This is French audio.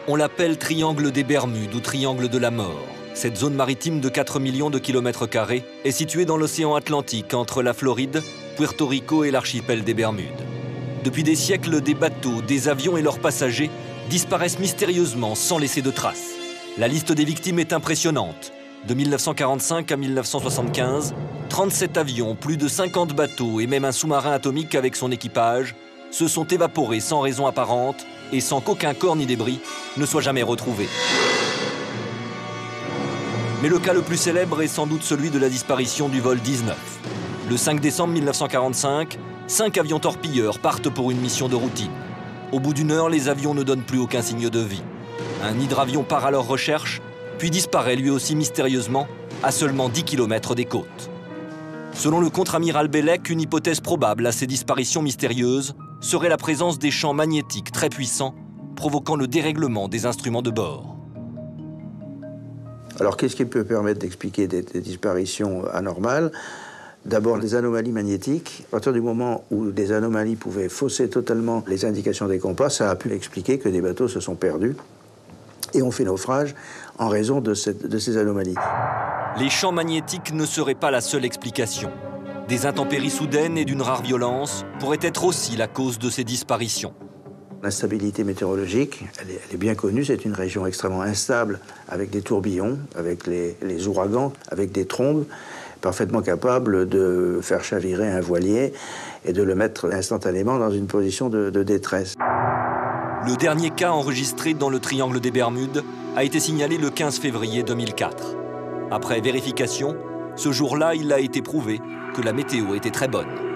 On l'appelle triangle des Bermudes ou triangle de la mort. Cette zone maritime de 4 millions de kilomètres carrés est située dans l'océan Atlantique entre la Floride, Puerto Rico et l'archipel des Bermudes. Depuis des siècles, des bateaux, des avions et leurs passagers disparaissent mystérieusement sans laisser de traces. La liste des victimes est impressionnante. De 1945 à 1975, 37 avions, plus de 50 bateaux et même un sous-marin atomique avec son équipage se sont évaporés sans raison apparente et sans qu'aucun corps ni débris ne soit jamais retrouvé. Mais le cas le plus célèbre est sans doute celui de la disparition du vol 19. Le 5 décembre 1945, 5 avions torpilleurs partent pour une mission de routine. Au bout d'une heure, les avions ne donnent plus aucun signe de vie. Un hydravion part à leur recherche, puis disparaît lui aussi mystérieusement à seulement 10 km des côtes. Selon le contre-amiral Bellec, une hypothèse probable à ces disparitions mystérieuses serait la présence des champs magnétiques très puissants, provoquant le dérèglement des instruments de bord. Alors, qu'est-ce qui peut permettre d'expliquer des disparitions anormales? D'abord, les anomalies magnétiques. À partir du moment où des anomalies pouvaient fausser totalement les indications des compas, ça a pu expliquer que des bateaux se sont perdus et ont fait naufrage en raison de ces anomalies. Les champs magnétiques ne seraient pas la seule explication. Des intempéries soudaines et d'une rare violence pourraient être aussi la cause de ces disparitions. L'instabilité météorologique, elle est bien connue, c'est une région extrêmement instable, avec des tourbillons, avec les ouragans, avec des trombes, parfaitement capable de faire chavirer un voilier et de le mettre instantanément dans une position de détresse. Le dernier cas enregistré dans le triangle des Bermudes a été signalé le 15 février 2004. Après vérification, ce jour-là, il a été prouvé que la météo était très bonne.